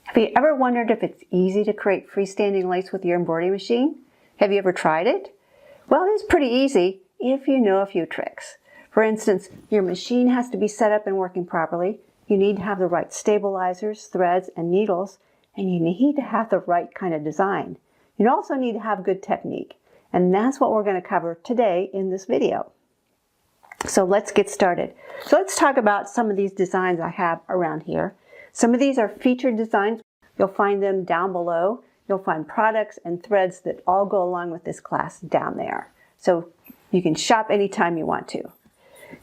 Have you ever wondered if it's easy to create freestanding lace with your embroidery machine? Have you ever tried it? Well, it's pretty easy if you know a few tricks. For instance, your machine has to be set up and working properly. You need to have the right stabilizers, threads, and needles, and you need to have the right kind of design. You also need to have good technique, and that's what we're going to cover today in this video. So let's get started. So let's talk about some of these designs I have around here. Some of these are featured designs. You'll find them down below. You'll find products and threads that all go along with this class down there. So you can shop anytime you want to.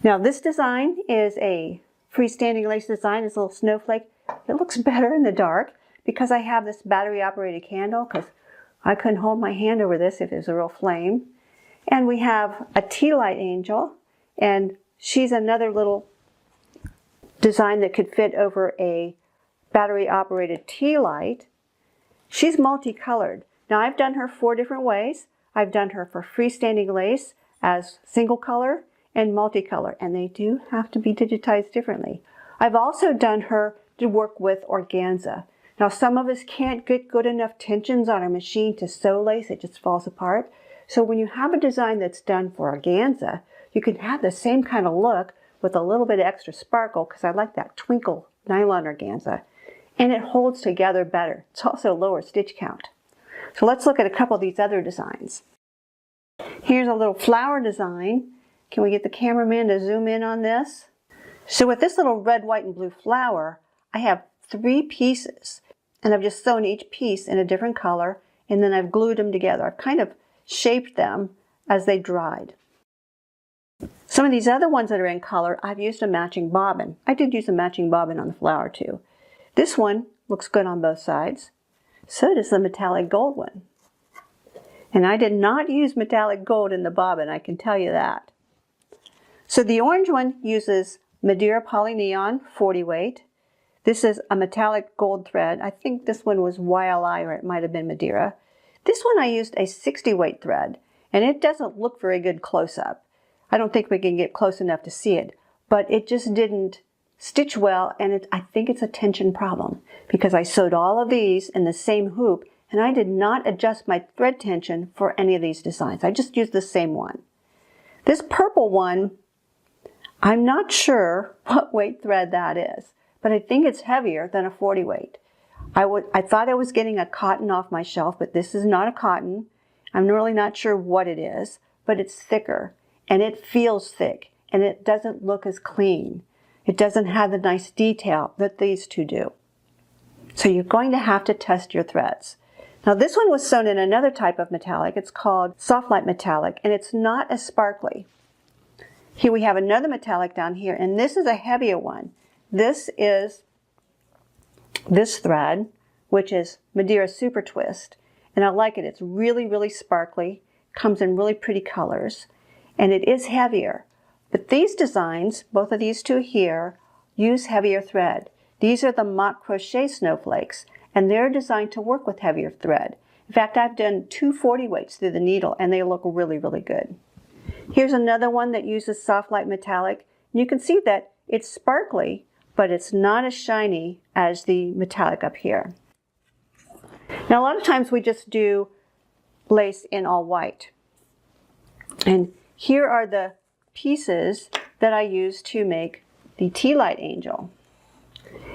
Now this design is a freestanding lace design. It's a little snowflake. It looks better in the dark because I have this battery operated candle because I couldn't hold my hand over this if it was a real flame. And we have a tea light angel, and she's another little design that could fit over a battery operated tea light. She's multicolored. Now I've done her 4 different ways. I've done her for freestanding lace as single color and multicolor, and they do have to be digitized differently. I've also done her to work with organza. Now some of us can't get good enough tensions on our machine to sew lace, it just falls apart. So when you have a design that's done for organza, you can have the same kind of look with a little bit of extra sparkle, because I like that twinkle nylon organza, and it holds together better. It's also lower stitch count. So let's look at a couple of these other designs. Here's a little flower design. Can we get the cameraman to zoom in on this? So with this little red, white, and blue flower, I have 3 pieces, and I've just sewn each piece in a different color, and then I've glued them together. I've kind of shaped them as they dried. Some of these other ones that are in color, I've used a matching bobbin. I did use a matching bobbin on the flower too. This one looks good on both sides. So does the metallic gold one. And I did not use metallic gold in the bobbin, I can tell you that. So the orange one uses Madeira poly neon 40 weight. This is a metallic gold thread. I think this one was YLI, or it might have been Madeira. This one I used a 60 weight thread, and it doesn't look very good close up. I don't think we can get close enough to see it, but it just didn't stitch well, and I think it's a tension problem because I sewed all of these in the same hoop, and I did not adjust my thread tension for any of these designs. I just used the same one. This purple one, I'm not sure what weight thread that is, but I think it's heavier than a 40 weight. I thought I was getting a cotton off my shelf, but this is not a cotton. I'm really not sure what it is, but it's thicker. And it feels thick, and it doesn't look as clean. It doesn't have the nice detail that these two do. So you're going to have to test your threads. Now this one was sewn in another type of metallic. It's called soft light metallic, and it's not as sparkly. Here we have another metallic down here, and this is a heavier one. This is this thread, which is Madeira Super Twist, and I like it. It's really, really sparkly, comes in really pretty colors. And it is heavier. But these designs, both of these two here, use heavier thread. These are the mock crochet snowflakes, and they're designed to work with heavier thread. In fact, I've done 2 40 weights through the needle, and they look really, really good. Here's another one that uses soft light metallic. You can see that it's sparkly, but it's not as shiny as the metallic up here. Now, a lot of times we just do lace in all white. And here are the pieces that I use to make the tea light angel.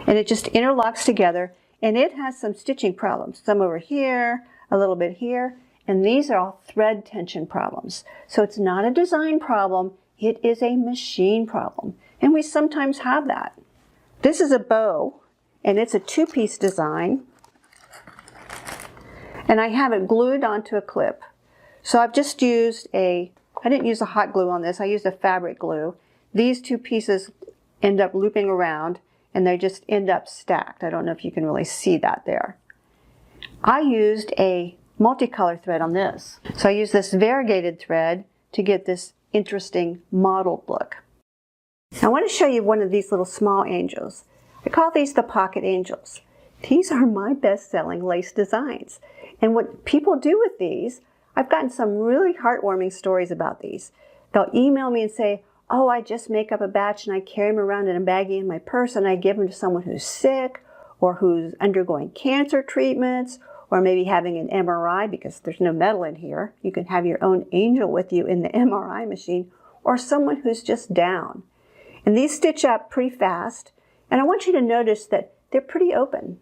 And it just interlocks together, and it has some stitching problems. Some over here, a little bit here, and these are all thread tension problems. So it's not a design problem, it is a machine problem. And we sometimes have that. This is a bow, and it's a 2-piece design. And I have it glued onto a clip. So I've just used I didn't use a hot glue on this, I used a fabric glue. These 2 pieces end up looping around, and they just end up stacked. I don't know if you can really see that there. I used a multicolor thread on this. So I used this variegated thread to get this interesting mottled look. Now I want to show you one of these little small angels. I call these the pocket angels. These are my best-selling lace designs. And what people do with these, I've gotten some really heartwarming stories about these. They'll email me and say, oh, I just make up a batch and I carry them around in a baggie in my purse and I give them to someone who's sick, or who's undergoing cancer treatments, or maybe having an MRI because there's no metal in here. You can have your own angel with you in the MRI machine, or someone who's just down. And these stitch up pretty fast, and I want you to notice that they're pretty open.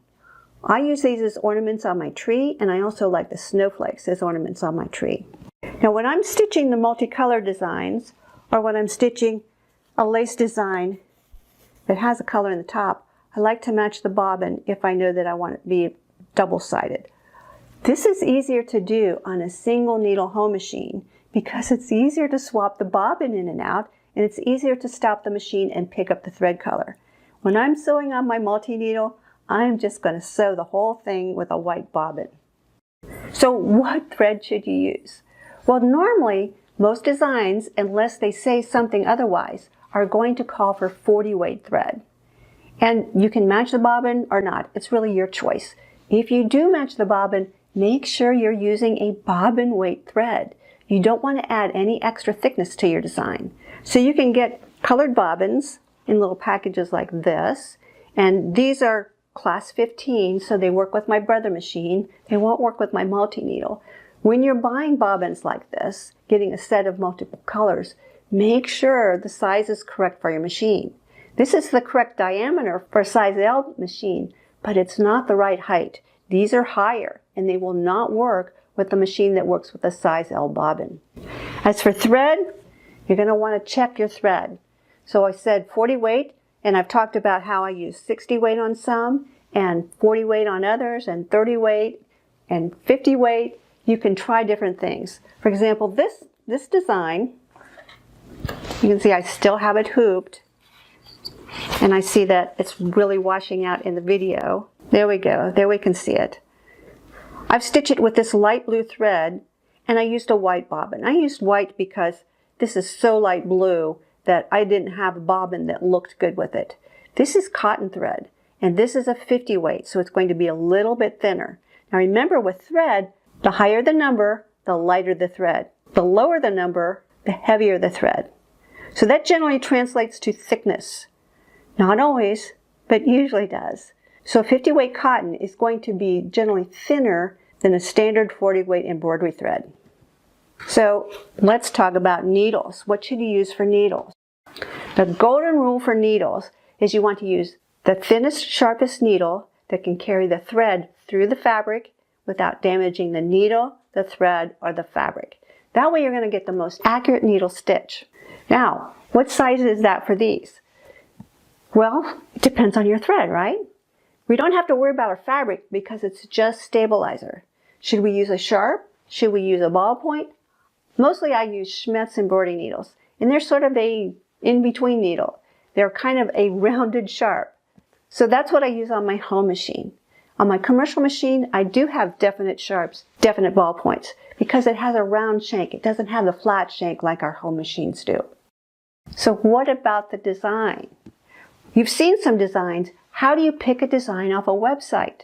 I use these as ornaments on my tree, and I also like the snowflakes as ornaments on my tree. Now when I'm stitching the multicolor designs, or when I'm stitching a lace design that has a color in the top, I like to match the bobbin if I know that I want it to be double-sided. This is easier to do on a single needle hoe machine because it's easier to swap the bobbin in and out, and it's easier to stop the machine and pick up the thread color. When I'm sewing on my multi-needle, I'm just going to sew the whole thing with a white bobbin. So what thread should you use? Well, normally most designs, unless they say something otherwise, are going to call for 40 weight thread. And you can match the bobbin or not. It's really your choice. If you do match the bobbin, make sure you're using a bobbin weight thread. You don't want to add any extra thickness to your design. So you can get colored bobbins in little packages like this. And these are class 15, so they work with my brother machine. They won't work with my multi-needle. When you're buying bobbins like this, getting a set of multiple colors, make sure the size is correct for your machine. This is the correct diameter for a size L machine, but it's not the right height. These are higher, and they will not work with the machine that works with a size L bobbin. As for thread, you're going to want to check your thread. So I said 40 weight, and I've talked about how I use 60 weight on some, and 40 weight on others, and 30 weight, and 50 weight. You can try different things. For example, this design, you can see I still have it hooped, and I see that it's really washing out in the video. There we go. There we can see it. I've stitched it with this light blue thread, and I used a white bobbin. I used white because this is so light blue that I didn't have a bobbin that looked good with it. This is cotton thread, and this is a 50 weight, so it's going to be a little bit thinner. Now remember, with thread, the higher the number, the lighter the thread. The lower the number, the heavier the thread. So that generally translates to thickness. Not always, but usually does. So 50 weight cotton is going to be generally thinner than a standard 40 weight embroidery thread. So let's talk about needles. What should you use for needles? The golden rule for needles is you want to use the thinnest, sharpest needle that can carry the thread through the fabric without damaging the needle, the thread, or the fabric. That way you're going to get the most accurate needle stitch. Now, what size is that for these? Well, it depends on your thread, right? We don't have to worry about our fabric because it's just stabilizer. Should we use a sharp? Should we use a ballpoint? Mostly I use Schmetz embroidery needles, and they're sort of a in-between needle. They're kind of a rounded sharp. So that's what I use on my home machine. On my commercial machine, I do have definite sharps, definite ballpoints, because it has a round shank. It doesn't have the flat shank like our home machines do. So what about the design? You've seen some designs. How do you pick a design off a website?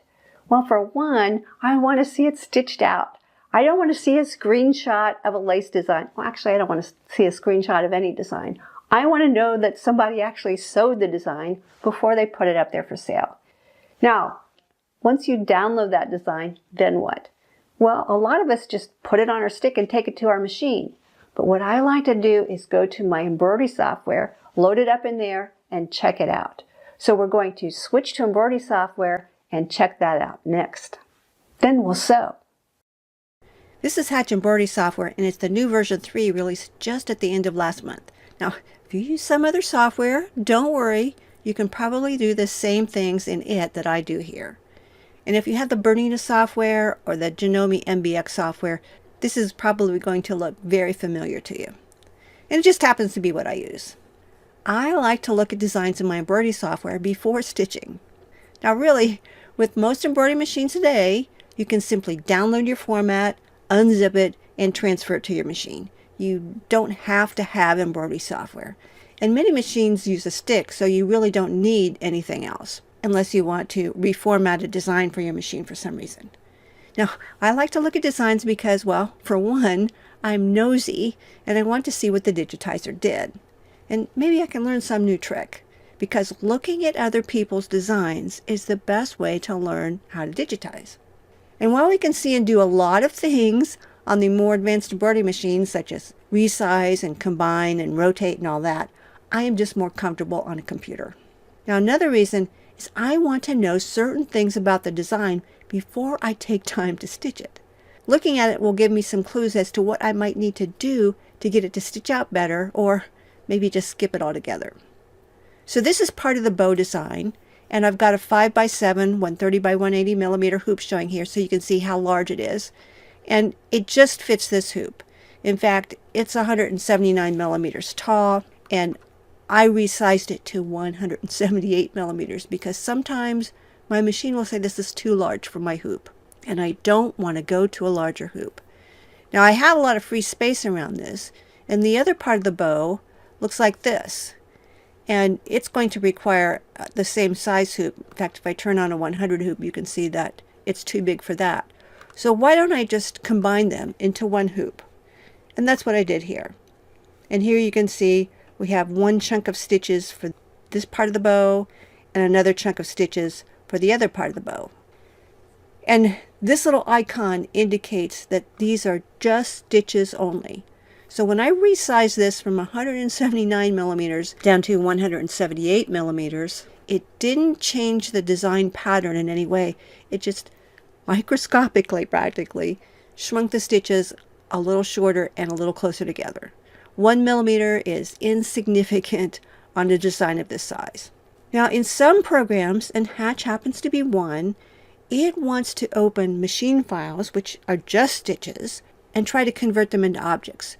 Well, for one, I want to see it stitched out. I don't want to see a screenshot of a lace design. Well, actually, I don't want to see a screenshot of any design. I want to know that somebody actually sewed the design before they put it up there for sale. Now, once you download that design, then what? Well, a lot of us just put it on our stick and take it to our machine. But what I like to do is go to my embroidery software, load it up in there, and check it out. So we're going to switch to embroidery software and check that out next. Then we'll sew. This is Hatch Embroidery Software, and it's the new version 3 released just at the end of last month. Now, if you use some other software, don't worry. You can probably do the same things in it that I do here. And if you have the Bernina software or the Janome MBX software, this is probably going to look very familiar to you. And it just happens to be what I use. I like to look at designs in my embroidery software before stitching. Now really, with most embroidery machines today, you can simply download your format, unzip it, and transfer it to your machine. You don't have to have embroidery software. And many machines use a stick, so you really don't need anything else, unless you want to reformat a design for your machine for some reason. Now, I like to look at designs because, well, for one, I'm nosy, and I want to see what the digitizer did. And maybe I can learn some new trick. because looking at other people's designs is the best way to learn how to digitize. And while we can see and do a lot of things on the more advanced embroidery machines, such as resize and combine and rotate and all that, I am just more comfortable on a computer. Now, another reason is I want to know certain things about the design before I take time to stitch it. Looking at it will give me some clues as to what I might need to do to get it to stitch out better, or maybe just skip it altogether. So this is part of the bow design, and I've got a 5x7 130 by 180 millimeter hoop showing here so you can see how large it is. And it just fits this hoop. In fact, it's 179 millimeters tall, and I resized it to 178 millimeters because sometimes my machine will say this is too large for my hoop, and I don't want to go to a larger hoop. Now I have a lot of free space around this, and the other part of the bow looks like this. And it's going to require the same size hoop. In fact, if I turn on a 100 hoop, you can see that it's too big for that. So why don't I just combine them into one hoop? And that's what I did here. And here you can see we have one chunk of stitches for this part of the bow and another chunk of stitches for the other part of the bow. And this little icon indicates that these are just stitches only. So when I resize this from 179 millimeters down to 178 millimeters, it didn't change the design pattern in any way. It just microscopically, practically, shrunk the stitches a little shorter and a little closer together. 1 millimeter is insignificant on a design of this size. Now, in some programs, and Hatch happens to be one, it wants to open machine files, which are just stitches, and try to convert them into objects.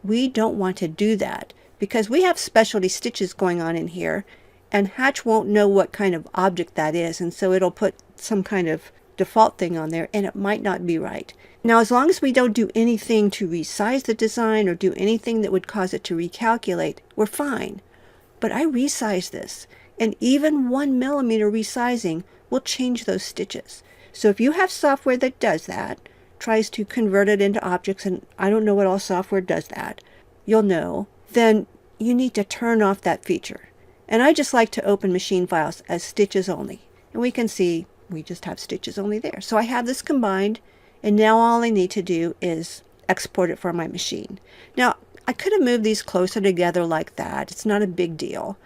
We don't want to do that because we have specialty stitches going on in here, and Hatch won't know what kind of object that is, and so it'll put some kind of default thing on there, and it might not be right. Now, as long as we don't do anything to resize the design or do anything that would cause it to recalculate, we're fine. But I resized this, and even 1 millimeter resizing will change those stitches. So if you have software that does that, tries to convert it into objects, and I don't know what all software does that, you'll know, then you need to turn off that feature. And I just like to open machine files as stitches only. And we can see we just have stitches only there. So I have this combined, and now all I need to do is export it for my machine. Now, I could have moved these closer together like that. It's not a big deal.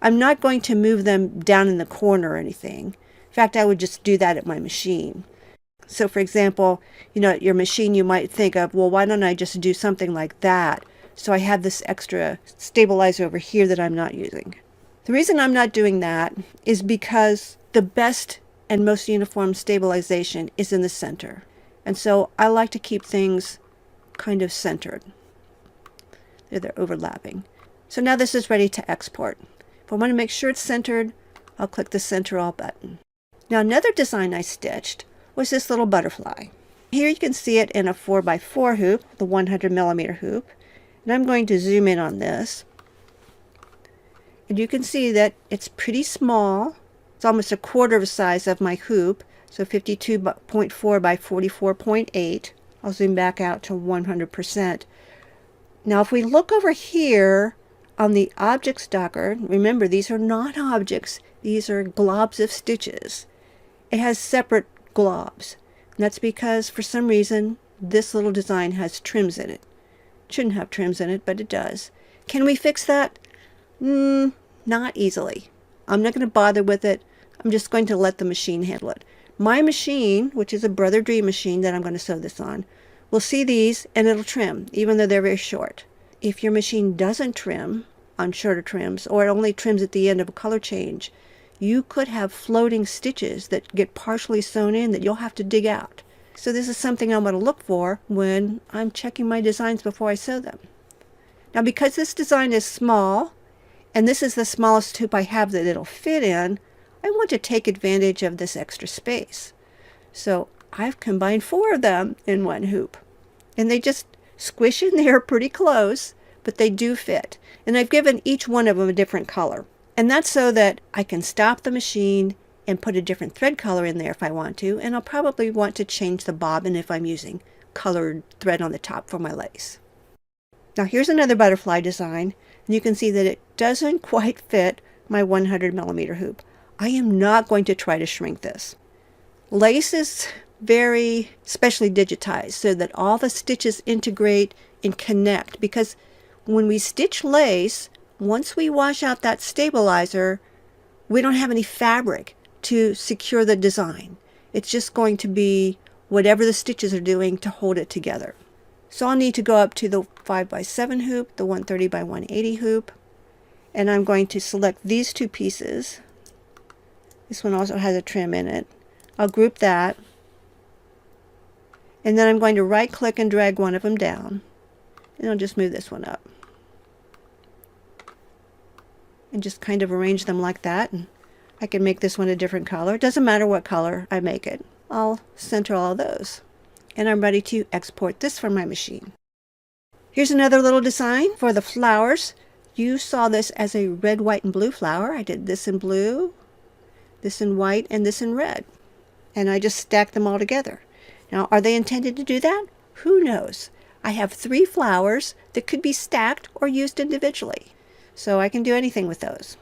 I'm not going to move them down in the corner or anything. In fact, I would just do that at my machine. So for example, at your machine you might think of, well, why don't I just do something like that? So I have this extra stabilizer over here that I'm not using. The reason I'm not doing that is because the best and most uniform stabilization is in the center. And so I like to keep things kind of centered. They're overlapping. So now this is ready to export. If I want to make sure it's centered, I'll click the Center All button. Now another design I stitched was this little butterfly. Here you can see it in a 4x4 hoop, the 100 millimeter hoop. And I'm going to zoom in on this. And you can see that it's pretty small. It's almost a quarter of the size of my hoop, so 52.4 by 44.8. I'll zoom back out to 100%. Now if we look over here on the objects docker, remember these are not objects, these are globs of stitches. It has separate globs. And that's because for some reason this little design has trims in it. It shouldn't have trims in it, but it does. Can we fix that? Not easily. I'm not going to bother with it. I'm just going to let the machine handle it. My machine, which is a Brother Dream machine that I'm going to sew this on, will see these and it'll trim, even though they're very short. If your machine doesn't trim on shorter trims, or it only trims at the end of a color change, you could have floating stitches that get partially sewn in that you'll have to dig out. So this is something I'm going to look for when I'm checking my designs before I sew them. Now because this design is small, and this is the smallest hoop I have that it'll fit in, I want to take advantage of this extra space. So I've combined 4 of them in one hoop. And they just squish in there pretty close, but they do fit. And I've given each one of them a different color. And that's so that I can stop the machine and put a different thread color in there if I want to. And I'll probably want to change the bobbin if I'm using colored thread on the top for my lace. Now here's another butterfly design. And you can see that it doesn't quite fit my 100 millimeter hoop. I am not going to try to shrink this. Lace is very specially digitized so that all the stitches integrate and connect, because when we stitch lace, once we wash out that stabilizer, we don't have any fabric to secure the design. It's just going to be whatever the stitches are doing to hold it together. So I'll need to go up to the 5x7 hoop, the 130 by 180 hoop, and I'm going to select these two pieces. This one also has a trim in it. I'll group that, and then I'm going to right click and drag one of them down, and I'll just move this one up and just kind of arrange them like that. And I can make this one a different color. It doesn't matter what color I make it. I'll center all of those, and I'm ready to export this from my machine. Here's another little design for the flowers. You saw this as a red, white, and blue flower. I did this in blue, this in white, and this in red. And I just stacked them all together. Now, are they intended to do that? Who knows? I have 3 flowers that could be stacked or used individually. So I can do anything with those.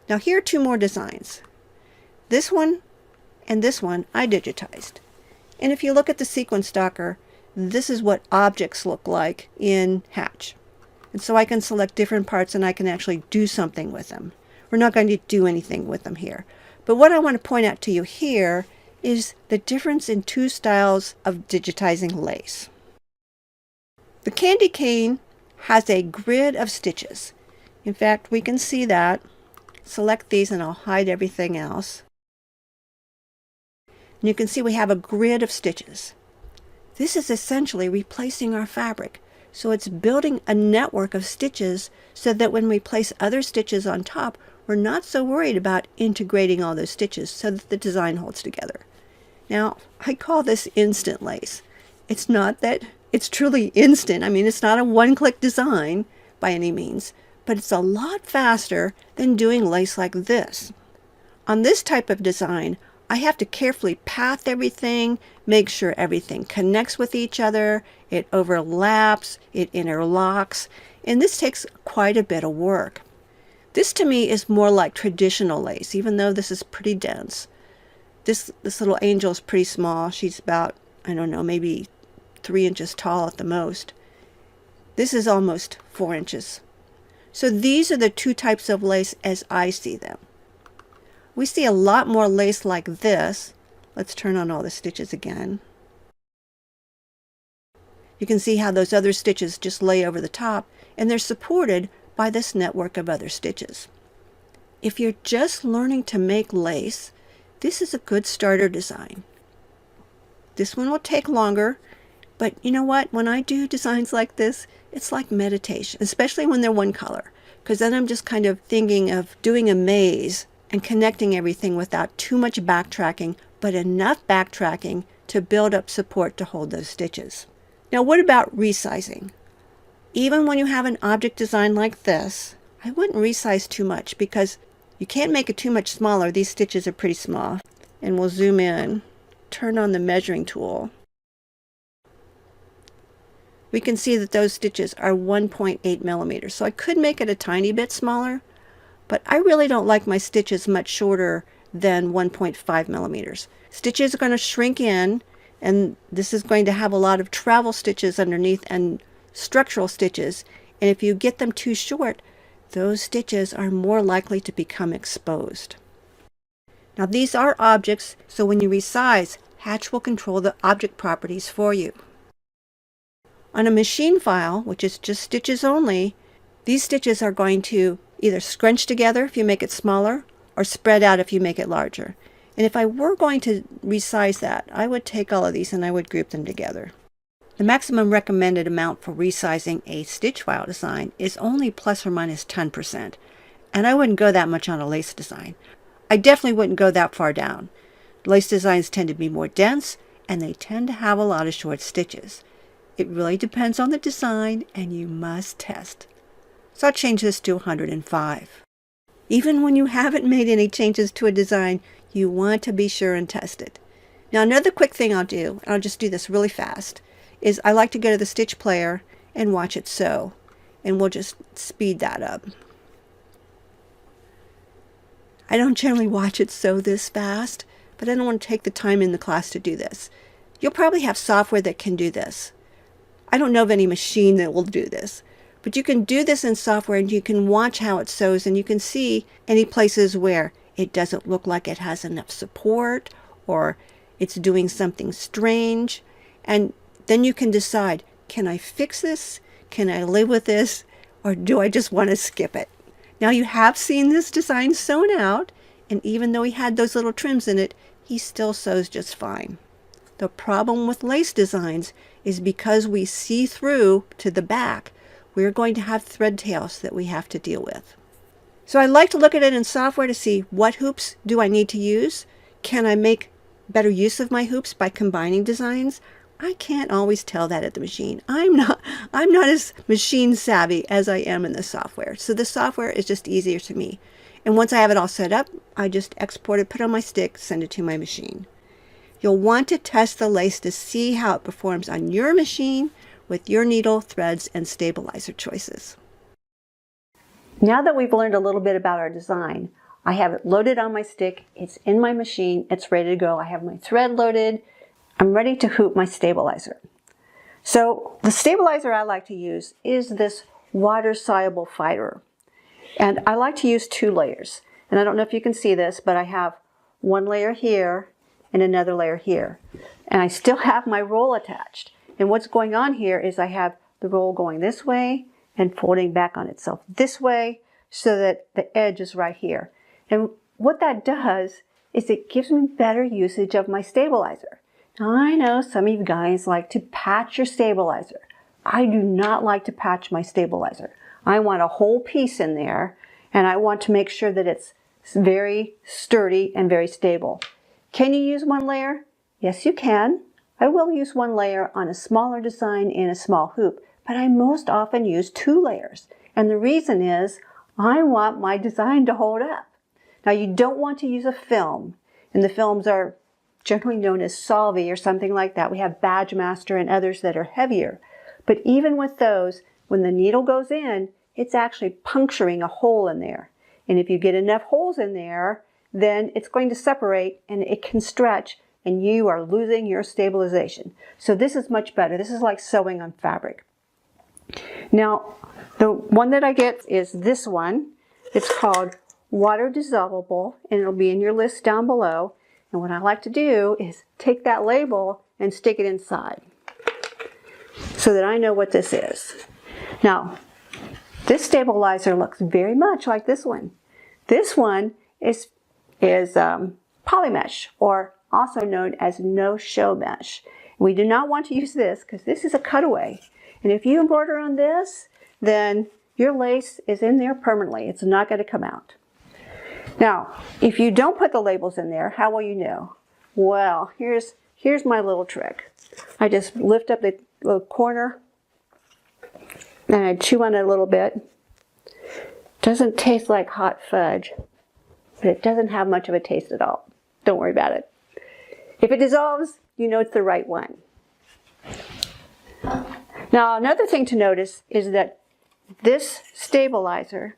Now, here are 2 more designs. This one and this one I digitized. And if you look at the sequence docker, this is what objects look like in Hatch. And so I can select different parts and I can actually do something with them. We're not going to do anything with them here. But what I want to point out to you here is the difference in 2 styles of digitizing lace. The candy cane has a grid of stitches. In fact, we can see that. Select these and I'll hide everything else. And you can see we have a grid of stitches. This is essentially replacing our fabric. So it's building a network of stitches so that when we place other stitches on top, we're not so worried about integrating all those stitches so that the design holds together. Now, I call this instant lace. It's not that it's truly instant. I mean, it's not a one-click design by any means, but it's a lot faster than doing lace like this. On this type of design, I have to carefully path everything, make sure everything connects with each other, it overlaps, it interlocks, and this takes quite a bit of work. This to me is more like traditional lace, even though this is pretty dense. This little angel is pretty small. She's about, I don't know, maybe 3 inches tall at the most. This is almost 4 inches. So these are the 2 types of lace as I see them. We see a lot more lace like this. Let's turn on all the stitches again. You can see how those other stitches just lay over the top, and they're supported by this network of other stitches. If you're just learning to make lace, this is a good starter design. This one will take longer, but you know what? When I do designs like this, it's like meditation, especially when they're one color, because then I'm just kind of thinking of doing a maze and connecting everything without too much backtracking, but enough backtracking to build up support to hold those stitches. Now, what about resizing? Even when you have an object design like this, I wouldn't resize too much because you can't make it too much smaller. These stitches are pretty small. And we'll zoom in, turn on the measuring tool. We can see that those stitches are 1.8 millimeters. So I could make it a tiny bit smaller, but I really don't like my stitches much shorter than 1.5 millimeters. Stitches are going to shrink in, and this is going to have a lot of travel stitches underneath and structural stitches. And if you get them too short, those stitches are more likely to become exposed. Now these are objects, so when you resize, Hatch will control the object properties for you. On a machine file, which is just stitches only, these stitches are going to either scrunch together if you make it smaller or spread out if you make it larger. And if I were going to resize that, I would take all of these and I would group them together. The maximum recommended amount for resizing a stitch file design is only plus or minus 10%. And I wouldn't go that much on a lace design. I definitely wouldn't go that far down. Lace designs tend to be more dense and they tend to have a lot of short stitches. It really depends on the design and you must test. So I'll change this to 105. Even when you haven't made any changes to a design, you want to be sure and test it. Now another quick thing I'll do, and I'll just do this really fast, is I like to go to the stitch player and watch it sew. And we'll just speed that up. I don't generally watch it sew this fast, but I don't want to take the time in the class to do this. You'll probably have software that can do this. I don't know of any machine that will do this, but you can do this in software and you can watch how it sews and you can see any places where it doesn't look like it has enough support or it's doing something strange. And then you can decide, can I fix this? Can I live with this? Or do I just want to skip it? Now you have seen this design sewn out, and even though he had those little trims in it, he still sews just fine. The problem with lace designs is because we see through to the back, we're going to have thread tails that we have to deal with. So I like to look at it in software to see what hoops do I need to use. Can I make better use of my hoops by combining designs? I can't always tell that at the machine. I'm not as machine savvy as I am in the software. So the software is just easier to me. And once I have it all set up, I just export it, put it on my stick, send it to my machine. You'll want to test the lace to see how it performs on your machine with your needle, threads, and stabilizer choices. Now that we've learned a little bit about our design, I have it loaded on my stick, it's in my machine, it's ready to go. I have my thread loaded, I'm ready to hoop my stabilizer. So the stabilizer I like to use is this water-soluble fiber. And I like to use 2 layers. And I don't know if you can see this, but I have one layer here and another layer here. And I still have my roll attached. And what's going on here is I have the roll going this way and folding back on itself this way so that the edge is right here. And what that does is it gives me better usage of my stabilizer. Now I know some of you guys like to patch your stabilizer. I do not like to patch my stabilizer. I want a whole piece in there and I want to make sure that it's very sturdy and very stable. Can you use 1 layer? Yes, you can. I will use 1 layer on a smaller design in a small hoop, but I most often use 2 layers. And the reason is I want my design to hold up. Now you don't want to use a film, and the films are generally known as Solvay or something like that. We have Badge Master and others that are heavier. But even with those, when the needle goes in, it's actually puncturing a hole in there. And if you get enough holes in there, then it's going to separate and it can stretch and you are losing your stabilization. So this is much better. This is like sewing on fabric. Now, the one that I get is this one. It's called Water Dissolvable and it'll be in your list down below. And what I like to do is take that label and stick it inside so that I know what this is. Now, this stabilizer looks very much like this one. This one is polymesh, or also known as no-show mesh. We do not want to use this because this is a cutaway. And if you embroider on this, then your lace is in there permanently. It's not going to come out. Now, if you don't put the labels in there, how will you know? Well, here's my little trick. I just lift up the little corner and I chew on it a little bit. Doesn't taste like hot fudge, but it doesn't have much of a taste at all. Don't worry about it. If it dissolves, you know it's the right one. Now, another thing to notice is that this stabilizer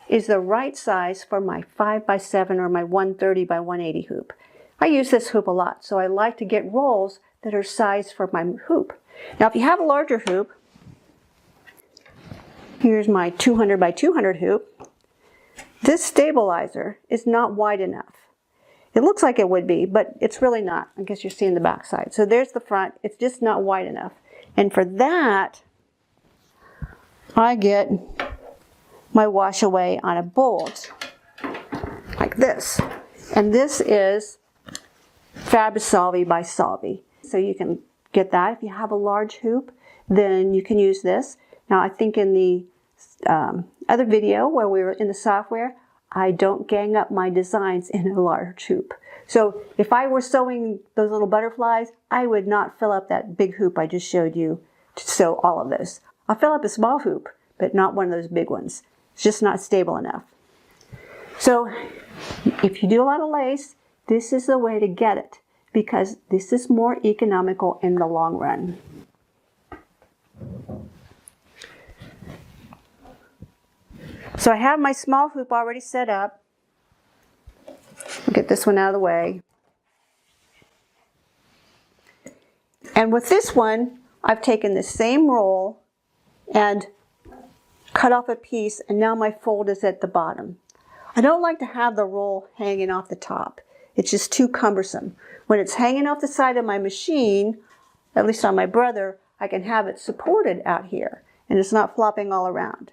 is the right size for my 5x7 or my 130 by 180 hoop. I use this hoop a lot, so I like to get rolls that are sized for my hoop. Now, if you have a larger hoop, here's my 200 by 200 hoop. This stabilizer is not wide enough. It looks like it would be, but it's really not. I guess you're seeing the back side. So there's the front. It's just not wide enough. And for that, I get my wash away on a bolt like this. And this is Solvay by Solvay. So you can get that. If you have a large hoop, then you can use this. Now I think in the other video where we were in the software, I don't gang up my designs in a large hoop. So if I were sewing those little butterflies, I would not fill up that big hoop I just showed you to sew all of this. I'll fill up a small hoop, but not one of those big ones. It's just not stable enough. So if you do a lot of lace, this is the way to get it, because this is more economical in the long run. So I have my small hoop already set up. Get this one out of the way. And with this one, I've taken the same roll and cut off a piece, and now my fold is at the bottom. I don't like to have the roll hanging off the top. It's just too cumbersome. When it's hanging off the side of my machine, at least on my brother, I can have it supported out here, and it's not flopping all around.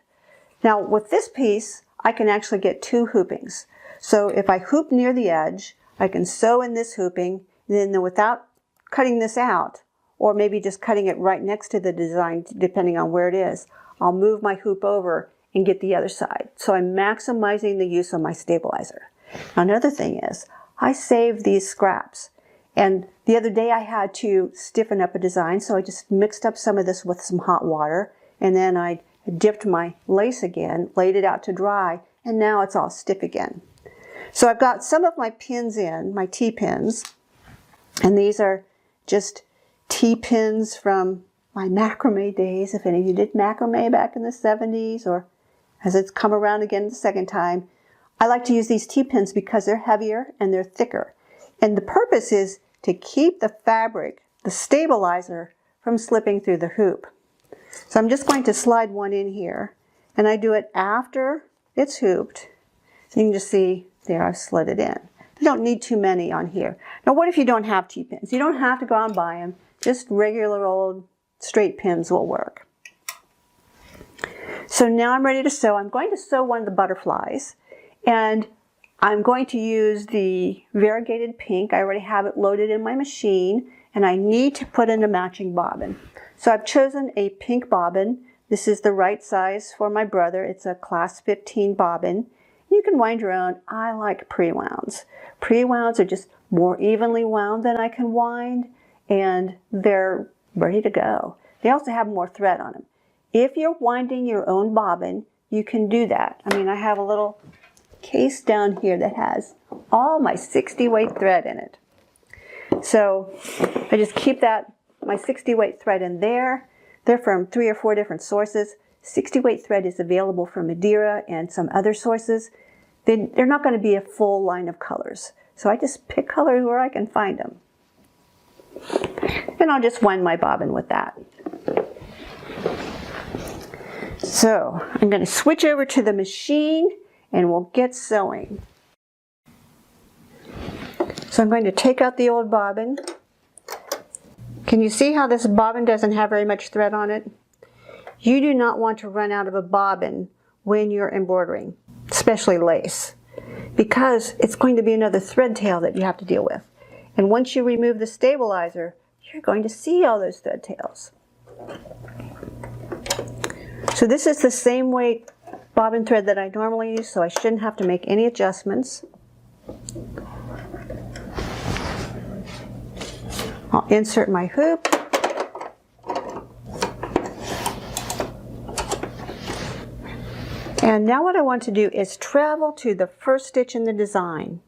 Now with this piece, I can actually get two hoopings. So if I hoop near the edge, I can sew in this hooping, and then without cutting this out, or maybe just cutting it right next to the design, depending on where it is, I'll move my hoop over and get the other side. So I'm maximizing the use of my stabilizer. Another thing is, I save these scraps. And the other day I had to stiffen up a design, so I just mixed up some of this with some hot water, and then I dipped my lace again, laid it out to dry, and now it's all stiff again. So I've got some of my pins in, my T-pins, and these are just T-pins from my macrame days. If any of you did macrame back in the 70s, or as it's come around again the second time, I like to use these T-pins because they're heavier and they're thicker. And the purpose is to keep the fabric, the stabilizer, from slipping through the hoop. So I'm just going to slide one in here, and I do it after it's hooped. So you can just see there I've slid it in. You don't need too many on here. Now what if you don't have T-pins? You don't have to go out and buy them. Just regular old straight pins will work. So now I'm ready to sew. I'm going to sew one of the butterflies, and I'm going to use the variegated pink. I already have it loaded in my machine, and I need to put in a matching bobbin. So I've chosen a pink bobbin. This is the right size for my brother. It's a class 15 bobbin. You can wind your own. I like pre-wounds. Pre-wounds are just more evenly wound than I can wind, and they're ready to go. They also have more thread on them. If you're winding your own bobbin, you can do that. I mean, I have a little case down here that has all my 60 weight thread in it. So I just keep my 60 weight thread in there. They're from 3 or 4 different sources. 60 weight thread is available from Madeira and some other sources. They're not going to be a full line of colors. So I just pick colors where I can find them. And I'll just wind my bobbin with that. So I'm going to switch over to the machine and we'll get sewing. So I'm going to take out the old bobbin. Can you see how this bobbin doesn't have very much thread on it? You do not want to run out of a bobbin when you're embroidering, especially lace, because it's going to be another thread tail that you have to deal with. And once you remove the stabilizer, you're going to see all those thread tails. So this is the same weight bobbin thread that I normally use, so I shouldn't have to make any adjustments. I'll insert my hoop. And now what I want to do is travel to the first stitch in the design.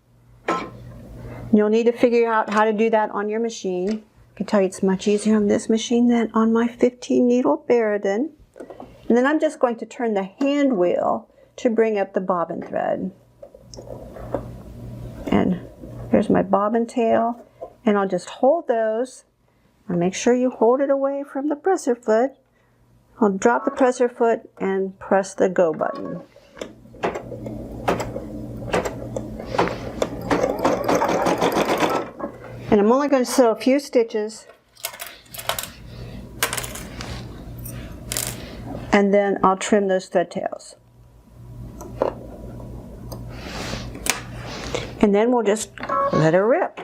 You'll need to figure out how to do that on your machine. I can tell you it's much easier on this machine than on my 15 needle Baradin. And then I'm just going to turn the hand wheel to bring up the bobbin thread. And here's my bobbin tail. And I'll just hold those. And make sure you hold it away from the presser foot. I'll drop the presser foot and press the go button. And I'm only going to sew a few stitches. And then I'll trim those thread tails. And then we'll just let her rip.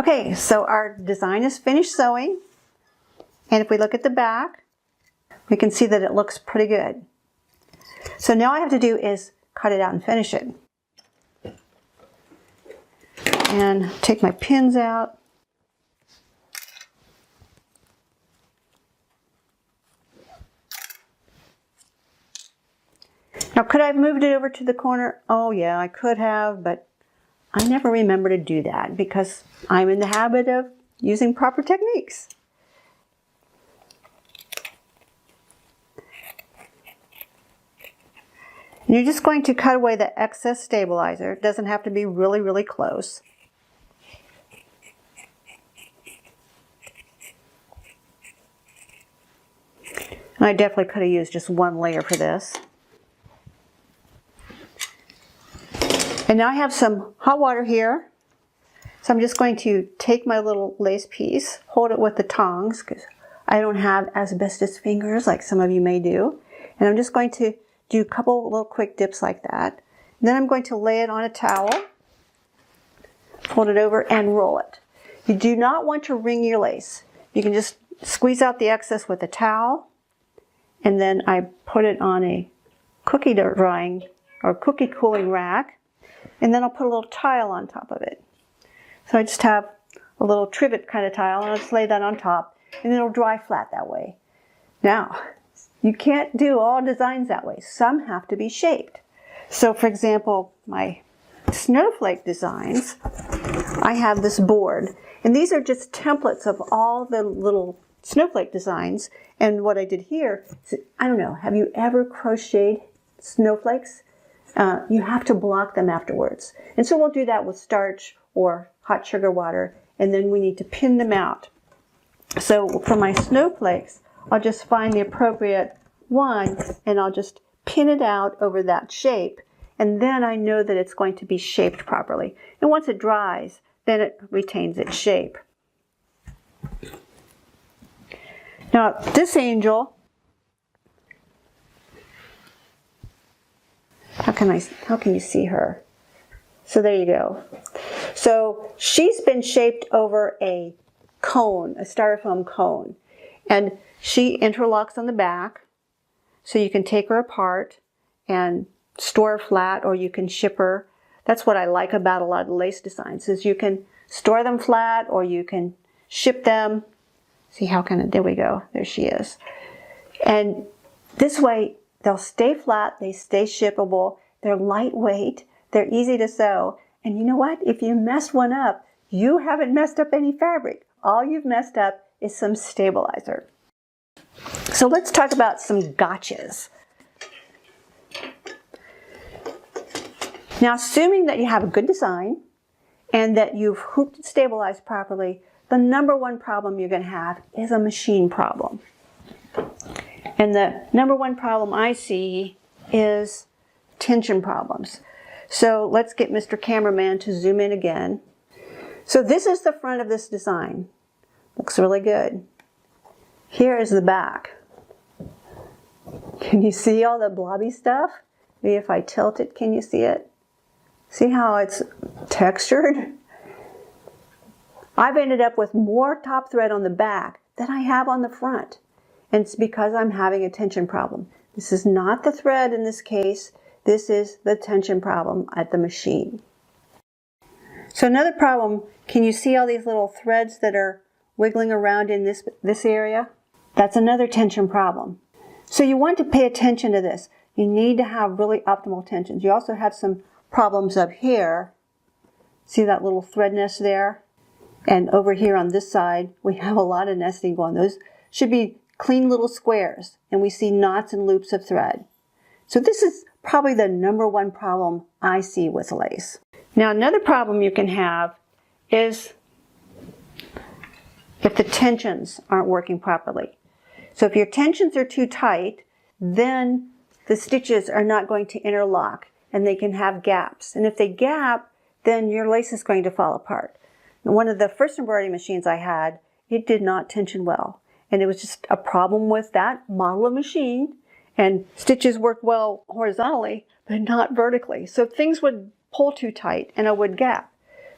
Okay, so our design is finished sewing. And if we look at the back, we can see that it looks pretty good. So now all I have to do is cut it out and finish it. And take my pins out. Now, could I have moved it over to the corner? Oh yeah, I could have, but I never remember to do that because I'm in the habit of using proper techniques. And you're just going to cut away the excess stabilizer. It doesn't have to be really, really close. And I definitely could have used just one layer for this. And now I have some hot water here. So I'm just going to take my little lace piece, hold it with the tongs, because I don't have asbestos fingers like some of you may do. And I'm just going to do a couple little quick dips like that. And then I'm going to lay it on a towel, fold it over, and roll it. You do not want to wring your lace. You can just squeeze out the excess with a towel, and then I put it on a cookie drying or cookie cooling rack. And then I'll put a little tile on top of it. So I just have a little trivet kind of tile, and I'll just lay that on top, and it'll dry flat that way. Now, you can't do all designs that way. Some have to be shaped. So for example, my snowflake designs, I have this board, and these are just templates of all the little snowflake designs. And what I did here is, I don't know, have you ever crocheted snowflakes? You have to block them afterwards. And so we'll do that with starch or hot sugar water, and then we need to pin them out. So for my snowflakes, I'll just find the appropriate one, and I'll just pin it out over that shape, and then I know that it's going to be shaped properly. And once it dries, then it retains its shape. Now this angel, how can you see her? So there you go. So she's been shaped over a cone, a styrofoam cone. And she interlocks on the back, so you can take her apart and store her flat, or you can ship her. That's what I like about a lot of the lace designs, is you can store them flat or you can ship them. See how there we go, there she is. And this way, they'll stay flat, they stay shippable, they're lightweight, they're easy to sew. And you know what? If you mess one up, you haven't messed up any fabric. All you've messed up is some stabilizer. So let's talk about some gotchas. Now, assuming that you have a good design and that you've hooped and stabilized properly, the number one problem you're going to have is a machine problem. And the number one problem I see is tension problems. So let's get Mr. Cameraman to zoom in again. So this is the front of this design. Looks really good. Here is the back. Can you see all the blobby stuff? Maybe if I tilt it, can you see it? See how it's textured? I've ended up with more top thread on the back than I have on the front. And it's because I'm having a tension problem. This is not the thread in this case. This is the tension problem at the machine. So another problem, can you see all these little threads that are wiggling around in this area? That's another tension problem. So you want to pay attention to this. You need to have really optimal tensions. You also have some problems up here. See that little thread nest there? And over here on this side, we have a lot of nesting going. Those should be clean little squares, and we see knots and loops of thread. So this is probably the number one problem I see with lace. Now another problem you can have is if the tensions aren't working properly. So if your tensions are too tight, then the stitches are not going to interlock and they can have gaps. And if they gap, then your lace is going to fall apart. And one of the first embroidery machines I had, it did not tension well. And it was just a problem with that model of machine. And stitches worked well horizontally, but not vertically. So things would pull too tight and it would gap.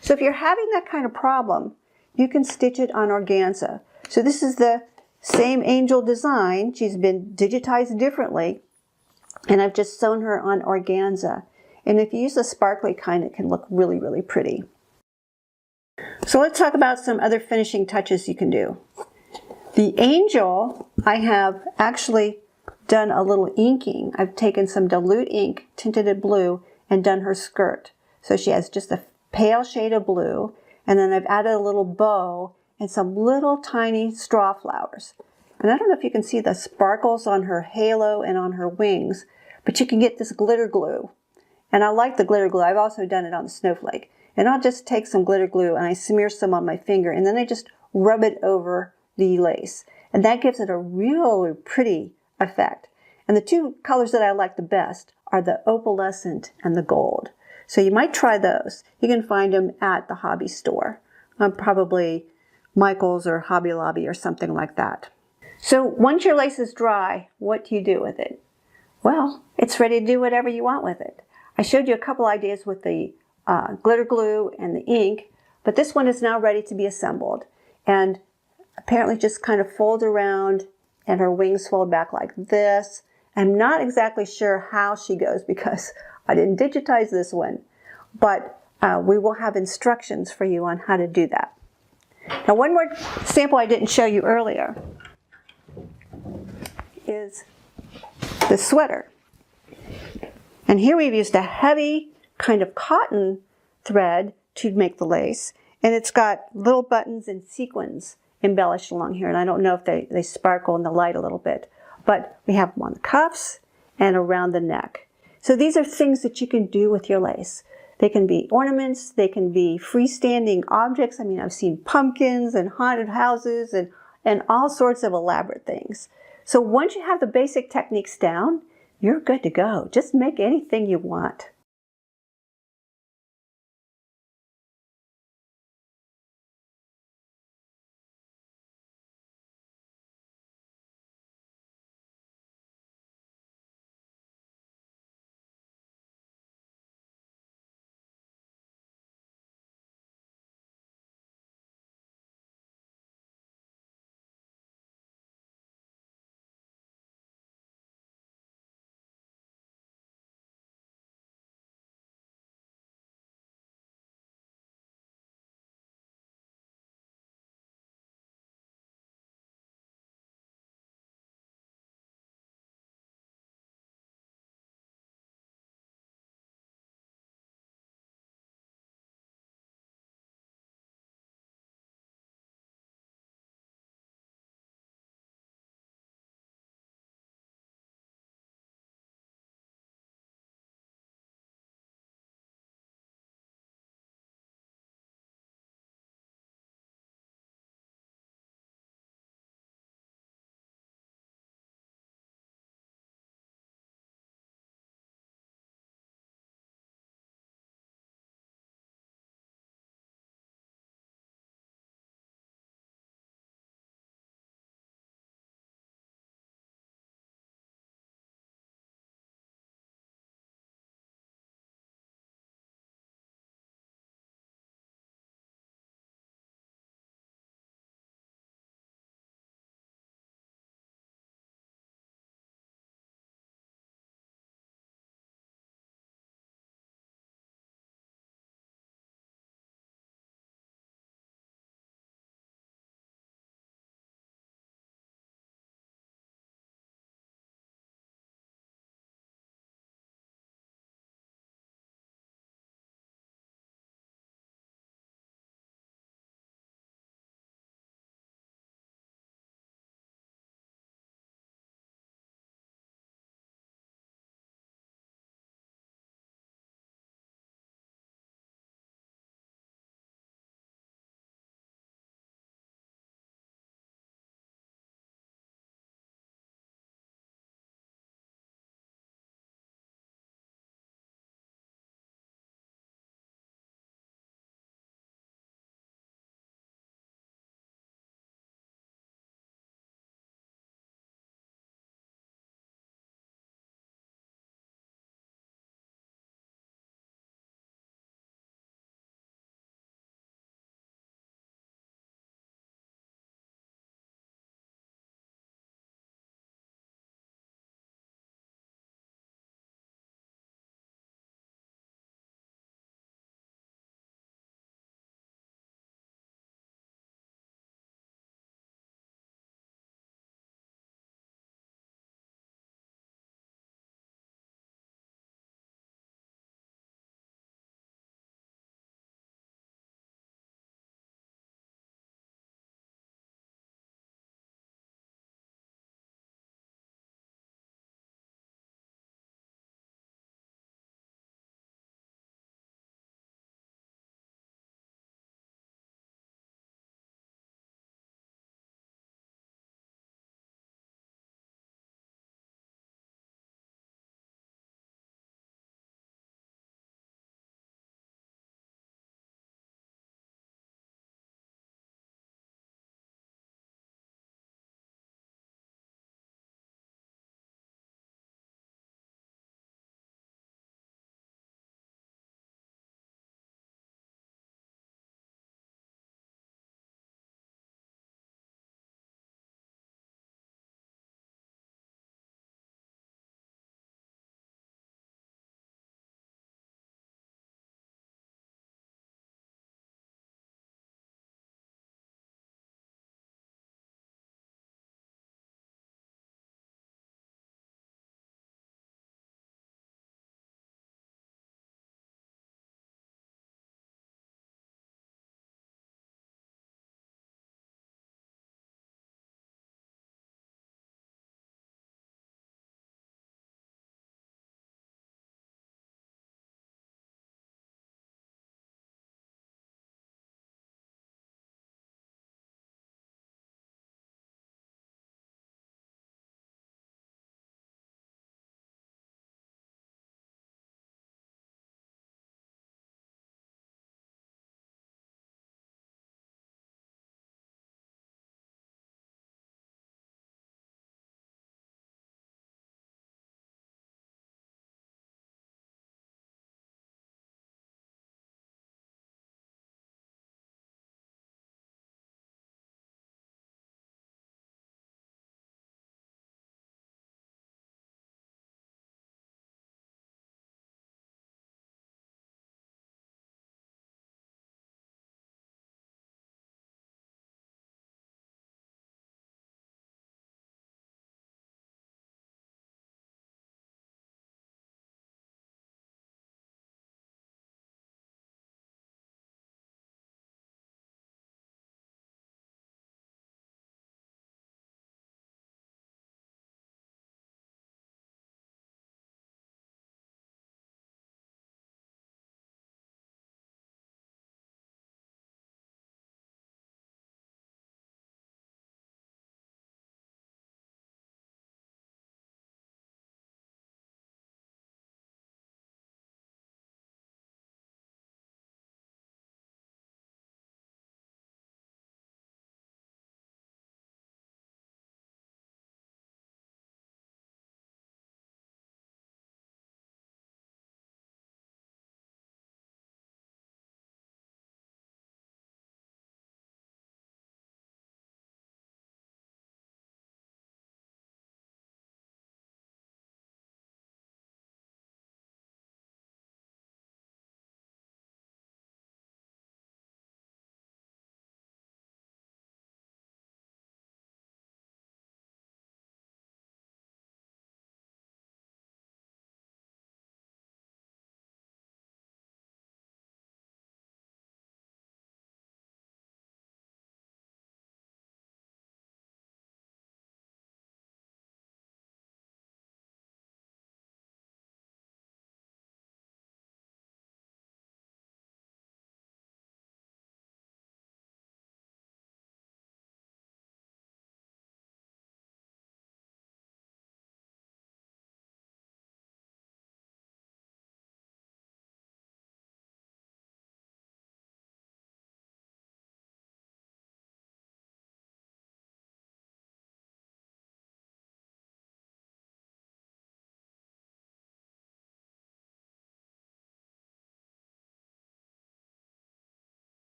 So if you're having that kind of problem, you can stitch it on organza. So this is the same angel design. She's been digitized differently, and I've just sewn her on organza. And if you use the sparkly kind, it can look really, really pretty. So let's talk about some other finishing touches you can do. The angel, I have actually done a little inking. I've taken some dilute ink, tinted it blue, and done her skirt. So she has just a pale shade of blue, and then I've added a little bow and some little tiny straw flowers. And I don't know if you can see the sparkles on her halo and on her wings, but you can get this glitter glue. And I like the glitter glue. I've also done it on the snowflake. And I'll just take some glitter glue and I smear some on my finger, and then I just rub it over the lace. And that gives it a really pretty effect. And the two colors that I like the best are the opalescent and the gold. So you might try those. You can find them at the hobby store. Probably Michael's or Hobby Lobby or something like that. So once your lace is dry, what do you do with it? Well, it's ready to do whatever you want with it. I showed you a couple ideas with the glitter glue and the ink, but this one is now ready to be assembled. And apparently just kind of folds around and her wings fold back like this. I'm not exactly sure how she goes because I didn't digitize this one, but we will have instructions for you on how to do that. Now, one more sample I didn't show you earlier is the sweater. And here we've used a heavy kind of cotton thread to make the lace, and it's got little buttons and sequins embellished along here, and I don't know if they sparkle in the light a little bit, but we have them on the cuffs and around the neck. So these are things that you can do with your lace. They can be ornaments, they can be freestanding objects. I mean, I've seen pumpkins and haunted houses and all sorts of elaborate things. So once you have the basic techniques down, you're good to go. Just make anything you want.